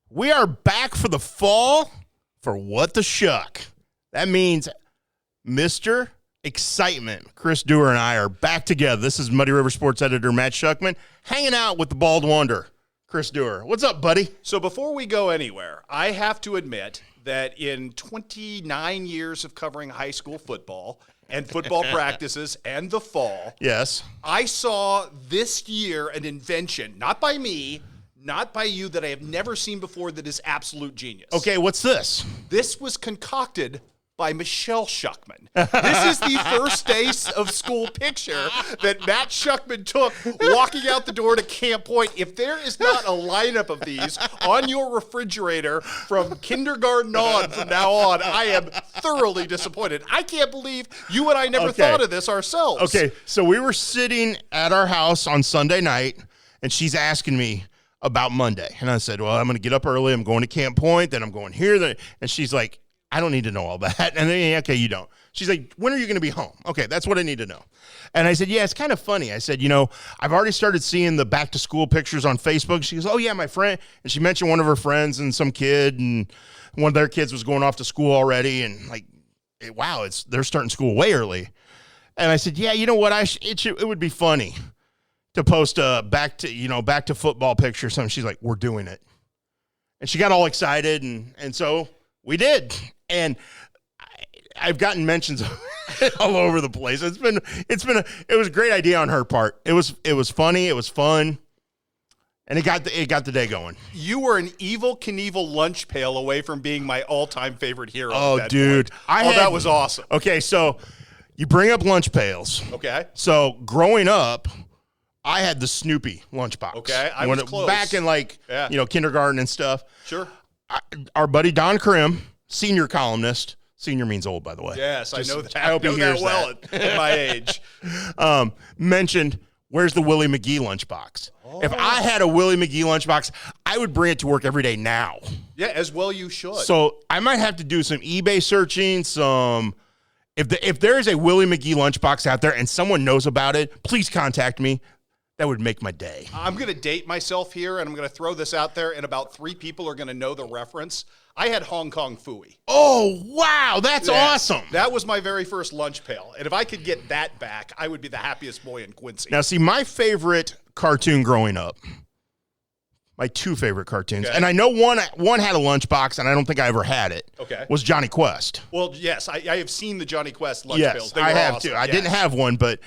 We are back for the fall for What the Schuck. That means Mr. Excitement. Chris Duerr and I are back together. This is Muddy River Sports editor Matt Schuckman hanging out with the Bald Wonder, Chris Duerr. What's up, buddy? So before we go anywhere, I have to admit that in 29 years of covering high school football and football practices and the fall, Yes. I saw this year an invention, not by me, not by you, that I have never seen before that is absolute genius. Okay, what's this? This was concocted by Michelle Schuckman. This is the first day of school picture that Matt Schuckman took walking out the door to Camp Point. If there is not a lineup of these on your refrigerator from kindergarten on from now on, I am thoroughly disappointed. I can't believe you and I never thought of this ourselves. Okay, so we were sitting at our house on Sunday night, and she's asking me about Monday. And I said, well, I'm going to get up early. I'm going to Camp Point, then I'm going here. And she's like, I don't need to know all that. And then, okay, you don't. She's like, when are you going to be home? Okay, that's what I need to know. And I said, yeah, it's kind of funny. I said, I've already started seeing the back to school pictures on Facebook. She goes, oh yeah, my friend. And she mentioned one of her friends and some kid, and one of their kids was going off to school already. And like, wow, they're starting school way early. And I said, yeah, you know what? It would be funny to post a back to football picture or something. She's like, we're doing it. And she got all excited. And so we did. And I've gotten mentions of it all over the place. It was a great idea on her part. It was funny. It was fun. And it got the day going. You were an Evel Knievel lunch pail away from being my all-time favorite hero. Oh, dude. That was awesome. Okay, so you bring up lunch pails. Okay. So growing up, I had the Snoopy lunchbox. Okay, I was close. Back in kindergarten and stuff. Sure. Our buddy Don Krim, senior columnist. Senior means old, by the way. Yes, I know that. I hope he hears that well at my age. Mentioned, where's the Willie McGee lunchbox? Oh. If I had a Willie McGee lunchbox, I would bring it to work every day now. Yeah, as well you should. So I might have to do some eBay searching, if there is a Willie McGee lunchbox out there and someone knows about it, please contact me. That would make my day. I'm going to date myself here, and I'm going to throw this out there, and about 3 people are going to know the reference. I had Hong Kong Phooey. Oh, wow. That's awesome. That was my very first lunch pail. And if I could get that back, I would be the happiest boy in Quincy. Now, see, my favorite cartoon growing up, my 2 favorite cartoons, and I know one had a lunchbox, and I don't think I ever had it, was Johnny Quest. Well, yes, I have seen the Johnny Quest lunch pails. Yes, I have too. I didn't have one, but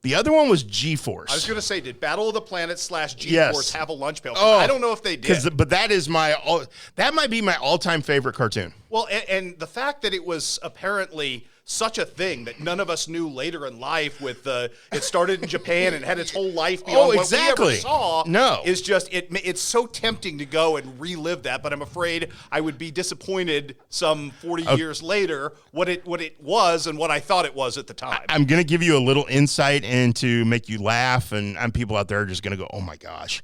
the other one was G-Force. I was going to say, did Battle of the Planets / G-Force have a lunch pail? Oh, I don't know if they did. But that might be my all-time favorite cartoon. Well, and the fact that it was apparently such a thing that none of us knew later in life it started in Japan and had its whole life beyond what we ever saw. No. Is just, it's so tempting to go and relive that, but I'm afraid I would be disappointed some 40 years later what it was and what I thought it was at the time. I'm going to give you a little insight into make you laugh, and people out there are just going to go, oh my gosh.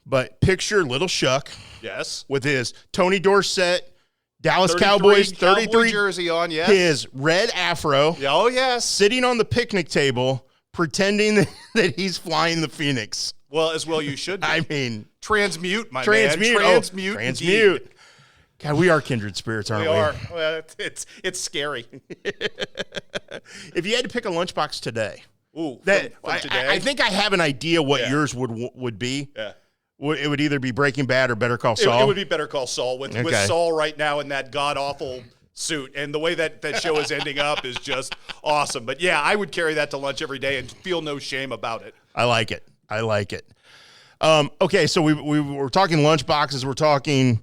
But picture Little Schuck. Yes. With his Tony Dorsett Dallas Cowboys 33 jersey on, yes. His red afro. Oh, yes. Sitting on the picnic table, pretending that he's flying the Phoenix. Well, as well you should be. I mean, transmute, my man. Transmute. Transmute. God, we are kindred spirits, aren't we? We are. Well, it's scary. If you had to pick a lunchbox today, from today? I think I have an idea what yours would be. Yeah. It would either be Breaking Bad or Better Call Saul. It would be Better Call Saul with Saul right now in that god-awful suit. And the way that show is ending up is just awesome. But, yeah, I would carry that to lunch every day and feel no shame about it. I like it. Okay, so we were talking lunch boxes. We're talking,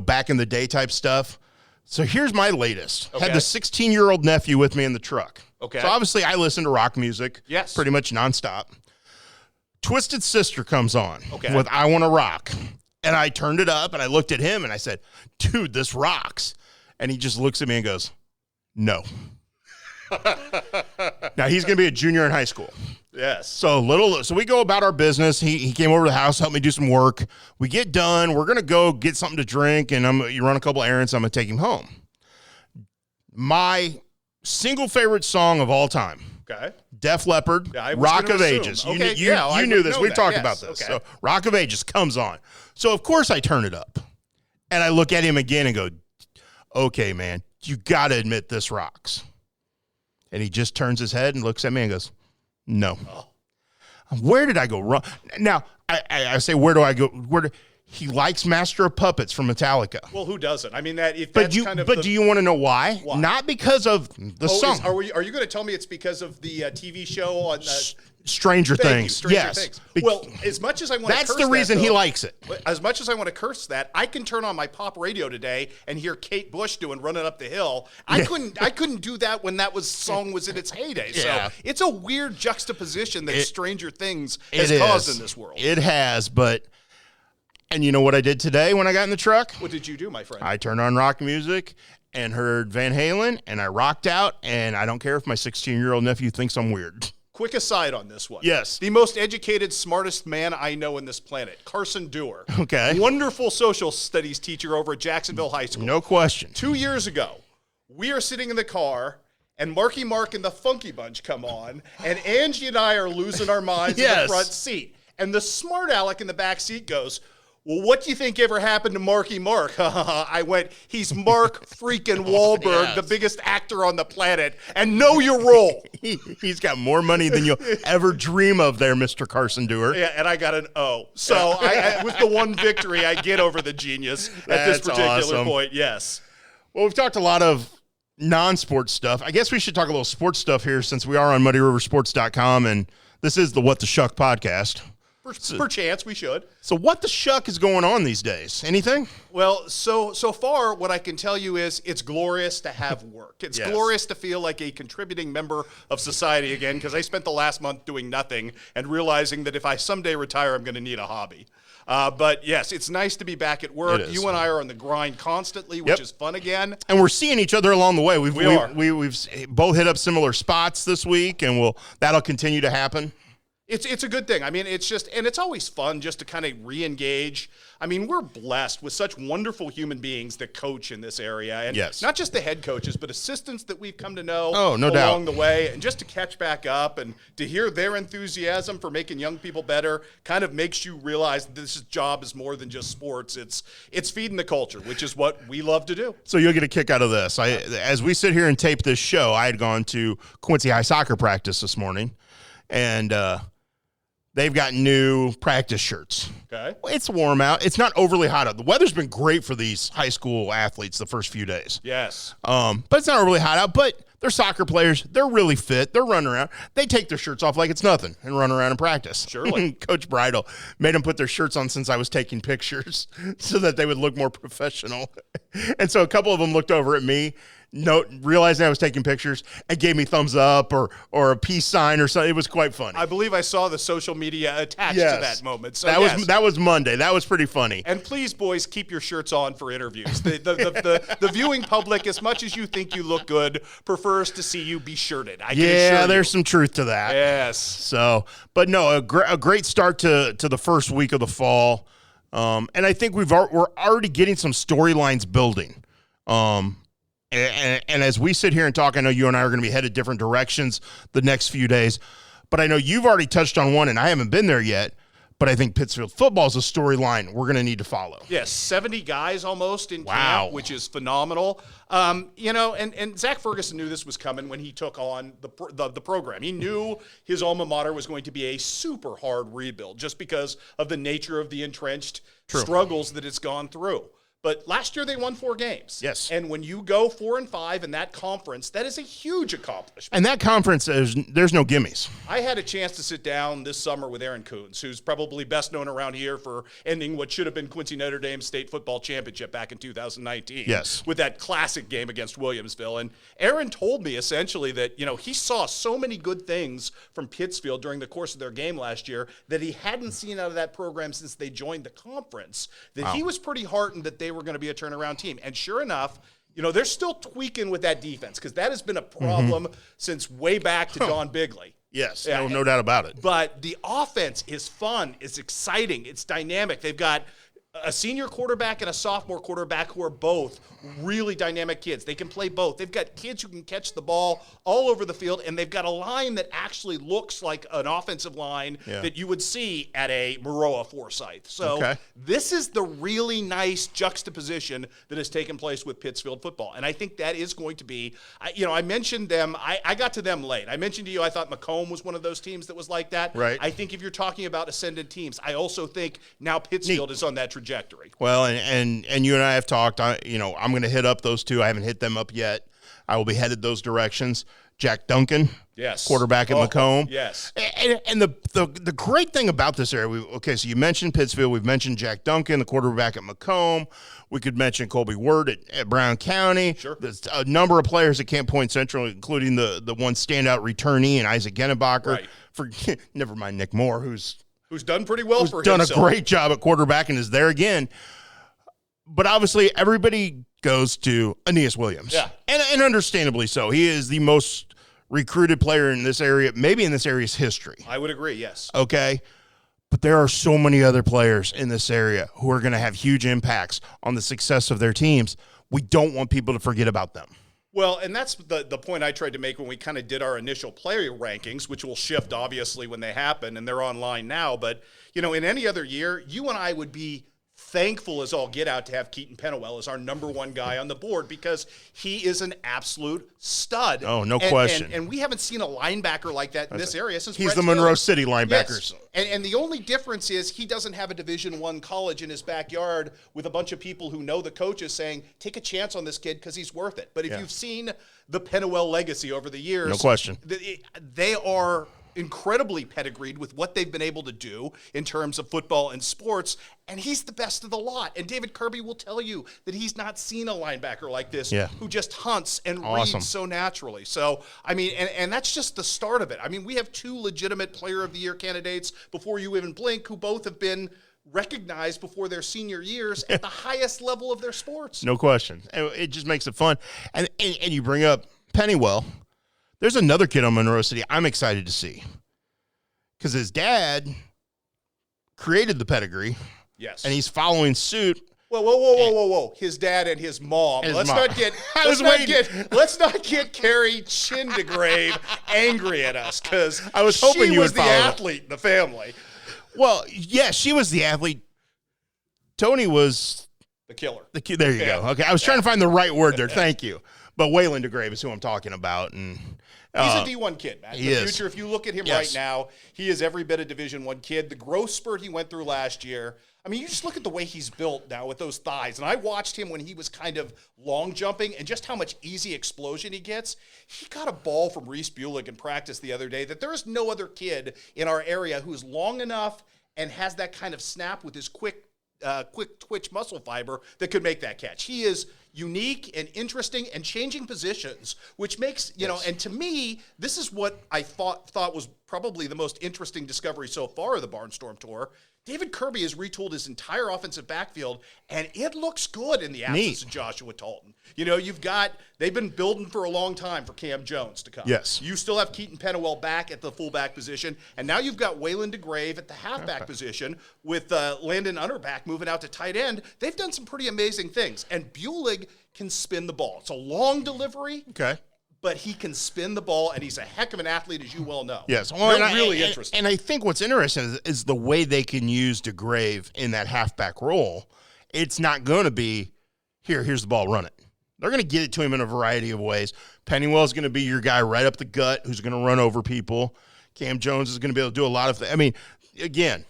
back in the day type stuff. So here's my latest. Okay. Had the 16-year-old nephew with me in the truck. Okay. So obviously I listen to rock music. Yes. Pretty much nonstop. Twisted Sister comes on with I Wanna Rock. And I turned it up and I looked at him and I said, dude, this rocks. And he just looks at me and goes, no. Now he's going to be a junior in high school. Yes. So we go about our business. He came over to the house, helped me do some work. We get done. We're going to go get something to drink and you run a couple errands. I'm going to take him home. My single favorite song of all time. Okay. Def Leppard, Rock of Ages. Okay, you knew this. We've talked about this. Okay. So Rock of Ages comes on. So, of course, I turn it up. And I look at him again and go, okay, man, you got to admit this rocks. And he just turns his head and looks at me and goes, no. Oh. Where did I go wrong? Now, I say, where do I go? He likes Master of Puppets from Metallica. Well, who doesn't? I mean, that's do you want to know why? Not because of the song. Are you going to tell me it's because of the TV show on Stranger Things? Stranger Things. Well, as much as I want to curse that's the reason he likes it. As much as I want to curse that, I can turn on my pop radio today and hear Kate Bush doing "Running Up the Hill." I couldn't do that when song was in its heyday. Yeah. So it's a weird juxtaposition that Stranger Things has caused in this world. It has, but. And you know what I did today when I got in the truck? What did you do, my friend? I turned on rock music and heard Van Halen, and I rocked out, and I don't care if my 16-year-old nephew thinks I'm weird. Quick aside on this one. Yes. The most educated, smartest man I know in this planet, Carson Duerr. Okay. Wonderful social studies teacher over at Jacksonville High School. No question. 2 years ago, we are sitting in the car, and Marky Mark and the Funky Bunch come on, and Angie and I are losing our minds in the front seat. And the smart aleck in the back seat goes, well, what do you think ever happened to Marky Mark? I went, he's Mark freaking Wahlberg, the biggest actor on the planet, and know your role. He's got more money than you'll ever dream of there, Mr. Carson Duerr. Yeah, and I got an O. So I with the one victory I get over the genius at this particular point, yes. Well, we've talked a lot of non-sports stuff. I guess we should talk a little sports stuff here since we are on MuddyRiverSports.com, and this is the What the Schuck podcast. Perchance, we should. So what the shuck is going on these days? Anything? Well, so far, what I can tell you is it's glorious to have work. It's glorious to feel like a contributing member of society again, because I spent the last month doing nothing and realizing that if I someday retire, I'm going to need a hobby. But yes, it's nice to be back at work. You and I are on the grind constantly, which is fun again. And we're seeing each other along the way. We've both hit up similar spots this week, and that'll continue to happen. It's a good thing. I mean, it's just, and it's always fun just to kind of re-engage. I mean, we're blessed with such wonderful human beings that coach in this area. And not just the head coaches, but assistants that we've come to know along the way. And just to catch back up and to hear their enthusiasm for making young people better kind of makes you realize that this job is more than just sports. It's feeding the culture, which is what we love to do. So you'll get a kick out of this. As we sit here and tape this show, I had gone to Quincy High soccer practice this morning. And, they've got new practice shirts. Okay. It's warm out. It's not overly hot out. The weather's been great for these high school athletes the first few days. Yes. But it's not overly hot out. But they're soccer players. They're really fit. They're running around. They take their shirts off like it's nothing and run around and practice. Surely. Coach Bridle made them put their shirts on since I was taking pictures so that they would look more professional. And so a couple of them looked over at me, realizing I was taking pictures, and gave me thumbs up or a peace sign or something. It was quite funny. I believe I saw the social media attached to that moment. So that was Monday. That was pretty funny. And please, boys, keep your shirts on for interviews. The viewing public, as much as you think you look good, prefers to see you be shirted. I can assure you. There's some truth to that. Yes. So, but no, a great start to the first week of the fall, and I think we're already getting some storylines building. And as we sit here and talk, I know you and I are going to be headed different directions the next few days, but I know you've already touched on one, and I haven't been there yet, but I think Pittsfield football is a storyline we're going to need to follow. Yes, 70 guys almost in camp, which is phenomenal. And Zach Ferguson knew this was coming when he took on the program. He knew his alma mater was going to be a super hard rebuild just because of the nature of the entrenched struggles that it's gone through. But last year they won 4 games. Yes. And when you go 4-5 in that conference, that is a huge accomplishment. And that conference, there's no gimmies. I had a chance to sit down this summer with Aaron Coons, who's probably best known around here for ending what should have been Quincy Notre Dame State Football Championship back in 2019. Yes. With that classic game against Williamsville. And Aaron told me essentially that, he saw so many good things from Pittsfield during the course of their game last year that he hadn't seen out of that program since they joined the conference, that he was pretty heartened that they were going to be a turnaround team. And sure enough, they're still tweaking with that defense because that has been a problem since way back to Don Bigley. Yes, no doubt about it. But the offense is fun, it's exciting, it's dynamic. They've got a senior quarterback and a sophomore quarterback who are both really dynamic kids. They can play both. They've got kids who can catch the ball all over the field, and they've got a line that actually looks like an offensive line that you would see at a Maroa Forsyth. So this is the really nice juxtaposition that has taken place with Pittsfield football, and I think that is going to be, I mentioned them. I got to them late. I mentioned to you I thought Macomb was one of those teams that was like that. Right. I think if you're talking about ascendant teams, I also think now Pittsfield is on that trajectory. Well, and you and I have talked. I'm going to hit up those two. I haven't hit them up yet. I will be headed those directions. Jack Duncan, quarterback at Macomb. Yes. And the great thing about this area, so you mentioned Pittsfield. We've mentioned Jack Duncan, the quarterback at Macomb. We could mention Colby Word at Brown County. Sure. There's a number of players at Camp Point Central, including the one standout returnee and Isaac Gennebacher. Right. Never mind Nick Moore, who's done pretty well for done himself. a great job at quarterback and is there again. But obviously, everybody goes to Aeneas Williams. Yeah. And understandably so. He is the most recruited player in this area, maybe in this area's history. I would agree, yes. Okay? But there are so many other players in this area who are going to have huge impacts on the success of their teams. We don't want people to forget about them. Well, and that's the point I tried to make when we kind of did our initial player rankings, which will shift, obviously, when they happen, and they're online now. But, in any other year, you and I would be thankful as all get out to have Keaton Pennywell as our number one guy on the board because he is an absolute stud. Oh, no question. And we haven't seen a linebacker like that in this area since he's Brett the Monroe Taylor. City linebackers. Yes. And the only difference is he doesn't have a Division I college in his backyard with a bunch of people who know the coaches saying, take a chance on this kid because he's worth it. But if you've seen the Pennywell legacy over the years, no question, they are incredibly pedigreed with what they've been able to do in terms of football and sports, and he's the best of the lot. And David Kirby will tell you that he's not seen a linebacker like this who just hunts and reads so naturally. So, and that's just the start of it. We have two legitimate Player of the Year candidates before you even blink who both have been recognized before their senior years at the highest level of their sports. No question. It just makes it fun. And you bring up Pennywell. There's another kid on Monroe City I'm excited to see because his dad created the pedigree. Yes. And he's following suit. Whoa. His dad and his mom. Let's not get Carrie Chindegrave angry at us because I was hoping she you was would the follow athlete in the family. Well, yeah, she was the athlete. Tony was the killer. There you go. Okay, I was trying to find the right word there. Thank you. But Waylon DeGrave is who I'm talking about, and he's a D1 kid, man. He in the is. future, if you look at him right now, he is every bit a Division I kid. The growth spurt he went through last year. You just look at the way he's built now with those thighs. And I watched him when he was kind of long jumping and just how much easy explosion he gets. He got a ball from Reese Bulig in practice the other day that there is no other kid in our area who's long enough and has that kind of snap with his quick twitch muscle fiber that could make that catch. He is unique and interesting and changing positions, which makes, and to me, this is what I thought was probably the most interesting discovery so far of the Barnstorm Tour. David Kirby has retooled his entire offensive backfield, and it looks good in the absence of Joshua Talton. They've been building for a long time for Cam Jones to come. Yes. You still have Keaton Pennywell back at the fullback position, and now you've got Waylon DeGrave at the halfback position with Landon Underback moving out to tight end. They've done some pretty amazing things, and Bulig can spin the ball. It's a long delivery. Okay. But he can spin the ball, and he's a heck of an athlete, as you well know. Yes. Well, really interesting. And I think what's interesting is the way they can use DeGrave in that halfback role. It's not going to be, here's the ball, run it. They're going to get it to him in a variety of ways. Pennywell's going to be your guy right up the gut who's going to run over people. Cam Jones is going to be able to do a lot of things. Again,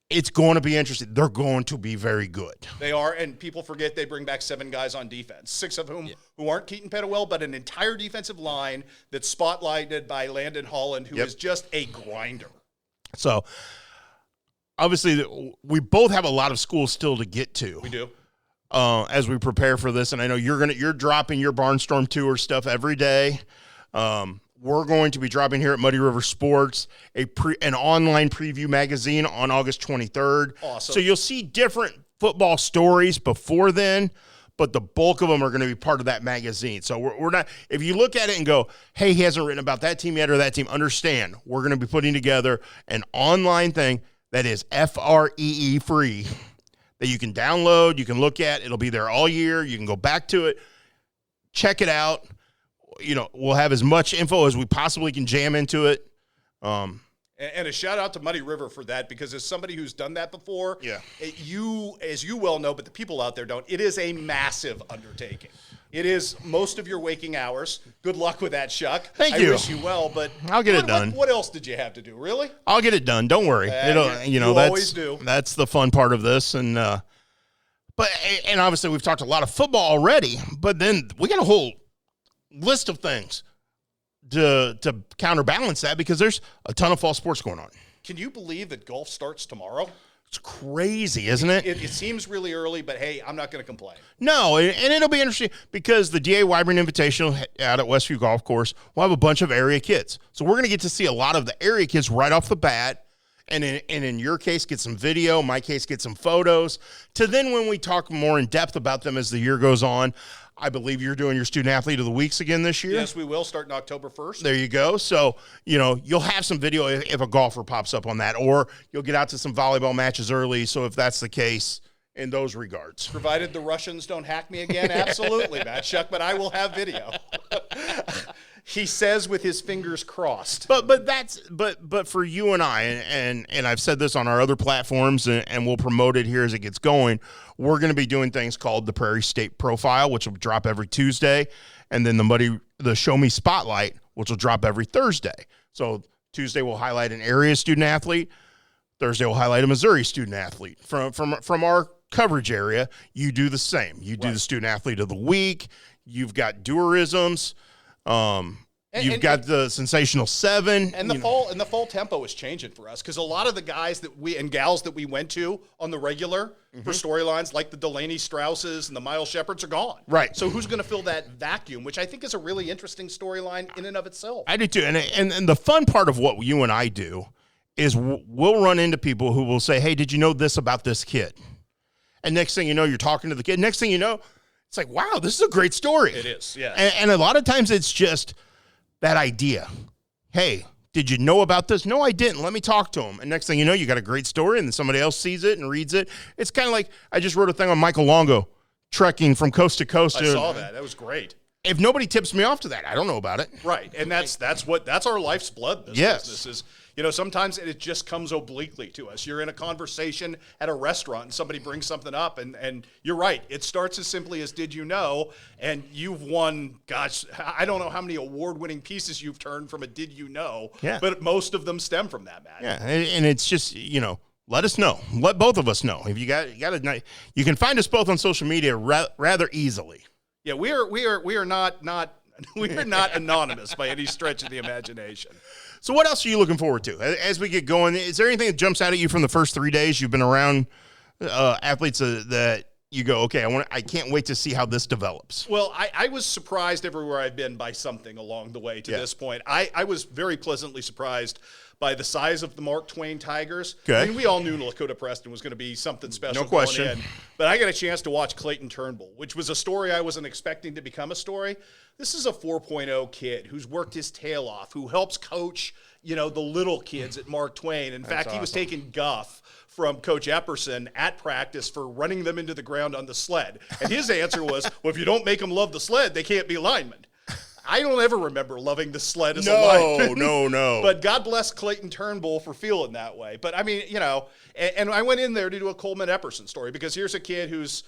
it's going to be interesting. They're going to be very good. They are, and people forget they bring back 7 guys on defense, 6 of whom who aren't Keaton Pennywell, but an entire defensive line that's spotlighted by Landon Holland, who is just a grinder. So, obviously, we both have a lot of schools still to get to. We do. As we prepare for this, and I know you're dropping your Barnstorm Tour stuff every day. We're going to be dropping here at Muddy River Sports an online preview magazine on August 23rd. Awesome. So you'll see different football stories before then, but the bulk of them are going to be part of that magazine. So we're not – if you look at it and go, hey, he hasn't written about that team yet or that team, understand we're going to be putting together an online thing that is FREE free that you can download, you can look at. It'll be there all year. You can go back to it, check it out. We'll have as much info as we possibly can jam into it. And a shout out to Muddy River for that, because as somebody who's done that before, as you well know, but the people out there don't, it is a massive undertaking. It is most of your waking hours. Good luck with that, Schuck. Thank you. I wish you well, but I'll get it done. What else did you have to do? Really? I'll get it done. Don't worry. You always do. That's the fun part of this, and obviously we've talked a lot of football already, but then we got a whole list of things to counterbalance that, because there's a ton of fall sports going on. Can you believe that golf starts tomorrow? It's crazy, isn't it? It seems really early, but hey, I'm not going to complain. No, and it'll be interesting because the D.A. Wyburn Invitational out at Westview Golf Course will have a bunch of area kids. So we're going to get to see a lot of the area kids right off the bat, and in your case, get some video, my case, get some photos, to then when we talk more in depth about them as the year goes on. I believe you're doing your Student Athlete of the Weeks again this year. Yes, we will, starting October 1st. There you go. So, you'll have some video if a golfer pops up on that, or you'll get out to some volleyball matches early. So if that's the case in those regards. Provided the Russians don't hack me again, absolutely, Matt Schuck, but I will have video. He says with his fingers crossed. But for you and I, and I've said this on our other platforms, and we'll promote it here as it gets going. We're going to be doing things called the Prairie State Profile, which will drop every Tuesday, and then the Show Me Spotlight, which will drop every Thursday. So Tuesday we'll highlight an area student athlete. Thursday we'll highlight a Missouri student athlete from our coverage area. You do the same. You do the Student Athlete of the Week. You've got Duerrisms. You've got the Sensational Seven. And the fall tempo is changing for us, because a lot of the guys and gals that we went to on the regular for storylines, like the Delaney Strausses and the Miles Shepherds, are gone. Right. So who's going to fill that vacuum, which I think is a really interesting storyline in and of itself. I do too. And the fun part of what you and I do is we'll run into people who will say, hey, did you know this about this kid? And next thing you know, you're talking to the kid. Next thing you know, it's like, wow, this is a great story. It is, yeah. And a lot of times it's just that idea. Hey, did you know about this? No, I didn't. Let me talk to him. And next thing you know, you got a great story, and then somebody else sees it and reads it. It's kind of like, I just wrote a thing on Michael Longo, trekking from coast to coast. I saw that. That was great. If nobody tips me off to that, I don't know about it. Right. And that's our life's blood. This business is, sometimes it just comes obliquely to us. You're in a conversation at a restaurant and somebody brings something up, and you're right. It starts as simply as, did you know? And you've won, gosh, I don't know how many award-winning pieces you've turned from a did you know, but most of them stem from that, Matt. Yeah, and it's just, let us know. Let both of us know. If you can find us both on social media rather easily. Yeah, we are not anonymous by any stretch of the imagination. So what else are you looking forward to as we get going? Is there anything that jumps out at you from the first 3 days you've been around athletes that you go, okay, I can't wait to see how this develops? Well, I was surprised everywhere I've been by something along the way to this point. I was very pleasantly surprised by the size of the Mark Twain Tigers. Okay. I mean, we all knew Lakota Preston was going to be something special. No question. But I got a chance to watch Clayton Turnbull, which was a story I wasn't expecting to become a story. This is a 4.0 kid who's worked his tail off, who helps coach, the little kids at Mark Twain. In fact, he was taking guff from Coach Epperson at practice for running them into the ground on the sled. And his answer was, well, if you don't make them love the sled, they can't be linemen. I don't ever remember loving the sled as a lineman. No. But God bless Clayton Turnbull for feeling that way. But I mean, and I went in there to do a Coleman Epperson story, because here's a kid who's,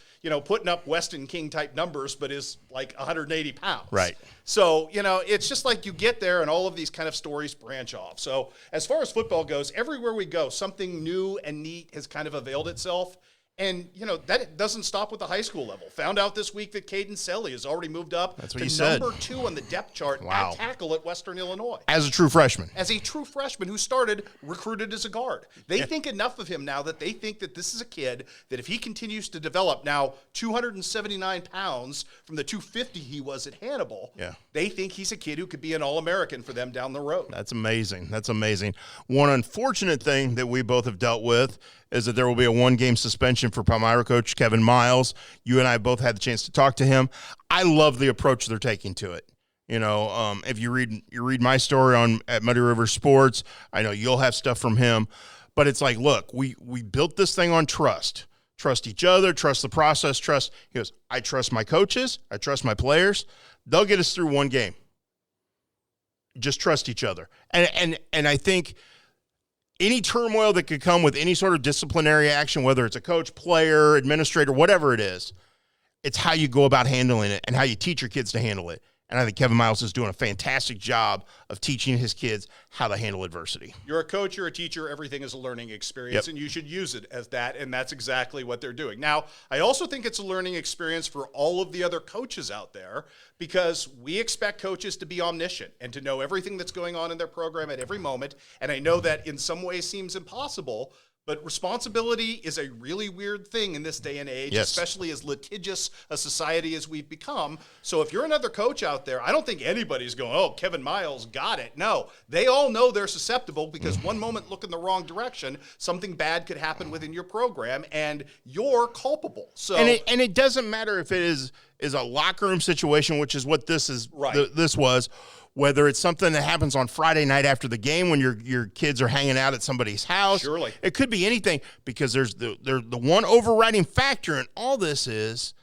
putting up Weston King type numbers, but is like 180 pounds. Right. So, it's just like you get there and all of these kind of stories branch off. So as far as football goes, everywhere we go, something new and neat has kind of availed itself. And, that doesn't stop with the high school level. Found out this week that Caden Selly has already moved up to number 2 on the depth chart at tackle at Western Illinois. As a true freshman. As a true freshman who started recruited as a guard. They think enough of him now that they think that this is a kid that if he continues to develop, now 279 pounds from the 250 he was at Hannibal, they think he's a kid who could be an All-American for them down the road. That's amazing. One unfortunate thing that we both have dealt with is that there will be a 1-game suspension for Palmyra coach Kevin Miles. You and I both had the chance to talk to him. I love the approach they're taking to it. If you read my story at Muddy River Sports, I know you'll have stuff from him. But it's like, look, we built this thing on trust. trust each other, trust the process, he goes, I trust my coaches, I trust my players. They'll get us through one game. Just trust each other. And I think any turmoil that could come with any sort of disciplinary action, whether it's a coach, player, administrator, whatever it is, it's how you go about handling it and how you teach your kids to handle it. And I think Kevin Miles is doing a fantastic job of teaching his kids how to handle adversity. You're a coach, you're a teacher, everything is a learning experience, and you should use it as that, and that's exactly what they're doing. Now, I also think it's a learning experience for all of the other coaches out there, because we expect coaches to be omniscient and to know everything that's going on in their program at every moment, and I know that in some ways seems impossible, but responsibility is a really weird thing in this day and age, especially as litigious a society as we've become. So if you're another coach out there, I don't think anybody's going, oh, Kevin Miles got it. No, they all know they're susceptible, because one moment look in the wrong direction, something bad could happen within your program, and you're culpable. So and it doesn't matter if it is a locker room situation, which is what this is. Right. This was. Whether it's something that happens on Friday night after the game when your kids are hanging out at somebody's house. Surely. It could be anything, because there's the one overriding factor in all this is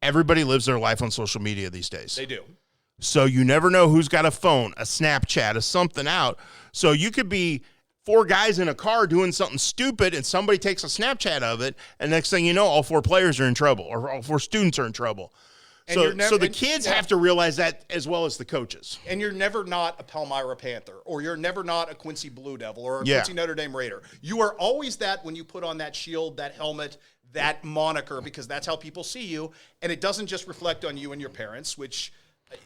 everybody lives their life on social media these days. They do. So you never know who's got a phone, a Snapchat, a something out. So you could be 4 guys in a car doing something stupid and somebody takes a Snapchat of it, and next thing you know, all 4 players are in trouble, or all 4 students are in trouble. So the kids have to realize that as well as the coaches. And you're never not a Palmyra Panther, or you're never not a Quincy Blue Devil, or a Quincy Notre Dame Raider. You are always that when you put on that shield, that helmet, that moniker, because that's how people see you. And it doesn't just reflect on you and your parents, which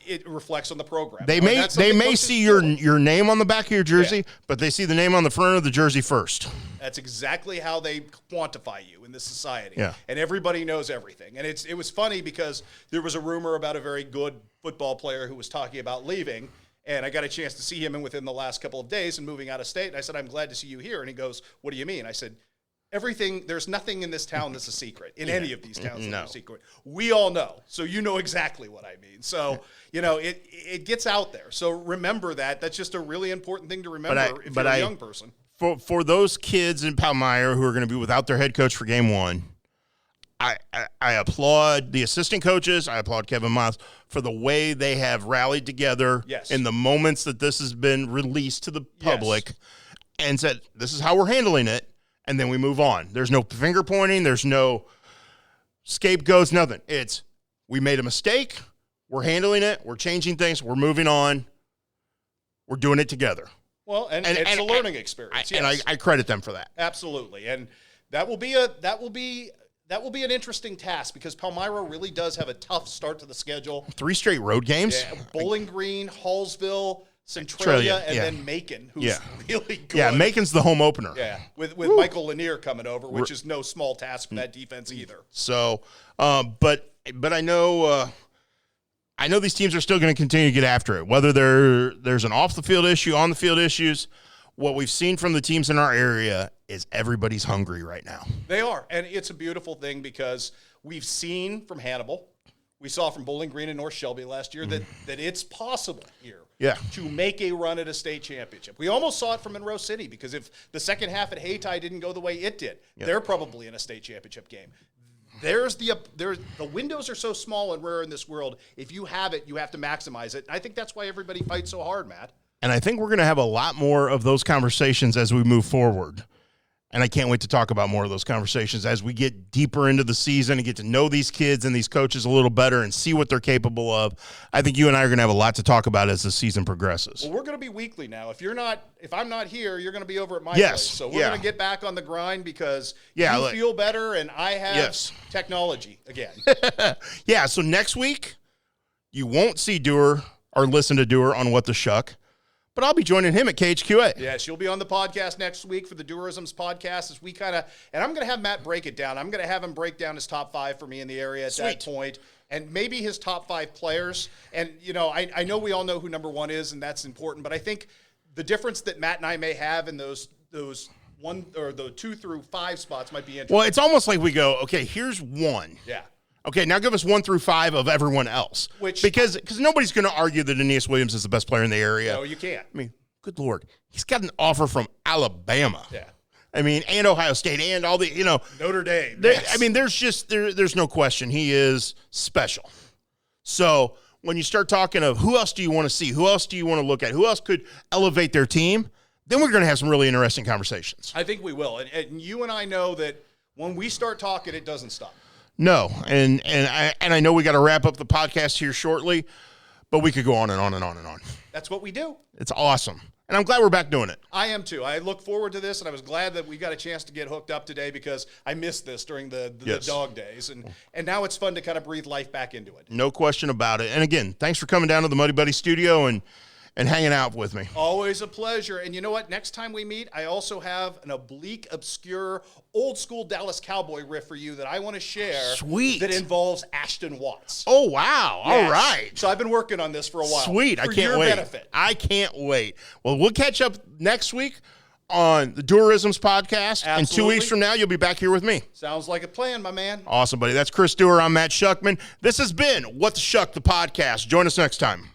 it reflects on the program. They may see your name on the back of your jersey, but they see the name on the front of the jersey first. That's exactly how they quantify you in this society. Yeah. And everybody knows everything. And it was funny because there was a rumor about a very good football player who was talking about leaving, and I got a chance to see him within the last couple of days and moving out of state. And I said, I'm glad to see you here. And he goes, what do you mean? I said, everything, there's nothing in this town that's a secret, in any of these towns that's a secret. We all know, so you know exactly what I mean. So, it gets out there. So remember that. That's just a really important thing to remember if you're a young person. For those kids in Palmyra who are going to be without their head coach for game 1, I applaud the assistant coaches. I applaud Kevin Miles for the way they have rallied together in the moments that this has been released to the public and said, this is how we're handling it. And then we move on. There's no finger pointing. There's no scapegoats, nothing. It's, we made a mistake. We're handling it. We're changing things. We're moving on. We're doing it together. Well, and it's a learning experience. And I credit them for that. Absolutely. And that will be an interesting task, because Palmyra really does have a tough start to the schedule. 3 straight road games. Yeah, Bowling Green, Hallsville, Centralia, and then Macon, who's really good. Yeah, Macon's the home opener. Yeah, with Michael Lanier coming over, which is no small task for that defense either. So, but I know these teams are still going to continue to get after it, whether there's an off-the-field issue, on-the-field issues. What we've seen from the teams in our area is everybody's hungry right now. They are, and it's a beautiful thing, because we've seen from Hannibal, we saw from Bowling Green and North Shelby last year that it's possible here to make a run at a state championship. We almost saw it from Monroe City, because if the second half at Hayti didn't go the way it did, they're probably in a state championship game. The windows are so small and rare in this world. If you have it, you have to maximize it. And I think that's why everybody fights so hard, Matt. And I think we're going to have a lot more of those conversations as we move forward. And I can't wait to talk about more of those conversations as we get deeper into the season and get to know these kids and these coaches a little better and see what they're capable of. I think you and I are going to have a lot to talk about as the season progresses. Well, we're going to be weekly now. If I'm not here, you're going to be over at my place. So we're going to get back on the grind, because you feel better and I have technology again. So next week, you won't see Duerr or listen to Duerr on What the Schuck. But I'll be joining him at KHQA. Yes, you'll be on the podcast next week for the Duerrisms podcast, as we and I'm going to have Matt break it down. I'm going to have him break down his top 5 for me in the area at that point, and maybe his top 5 players. And, I know we all know who number 1 is, and that's important, but I think the difference that Matt and I may have in those 1 or the 2 through 5 spots might be interesting. Well, it's almost like we go, okay, here's 1. Yeah. Okay, now give us 1 through 5 of everyone else. Because nobody's going to argue that Aeneas Williams is the best player in the area. No, you can't. I mean, good Lord. He's got an offer from Alabama. Yeah. I mean, and Ohio State and all the, Notre Dame. I mean, there's no question. He is special. So when you start talking of who else do you want to see, who else do you want to look at, who else could elevate their team, then we're going to have some really interesting conversations. I think we will. And you and I know that when we start talking, it doesn't stop. No, and I know we got to wrap up the podcast here shortly, but we could go on and on and on and on. That's what we do. It's awesome. And I'm glad we're back doing it. I am too. I look forward to this, and I was glad that we got a chance to get hooked up today because I missed this during the dog days. And now it's fun to kind of breathe life back into it. No question about it. And again, thanks for coming down to the Muddy Buddy studio and hanging out with me. Always a pleasure. And you know what? Next time we meet, I also have an oblique, obscure, old-school Dallas Cowboy riff for you that I want to share. Sweet. That involves Ashton Watts. Oh, wow. Yes. All right. So I've been working on this for a while. Sweet. I For can't your wait. benefit. I can't wait. Well, we'll catch up next week on the Duerrisms podcast. Absolutely. And 2 weeks from now, you'll be back here with me. Sounds like a plan, my man. Awesome, buddy. That's Chris Duerr. I'm Matt Schuckman. This has been What the Shuck, the podcast. Join us next time.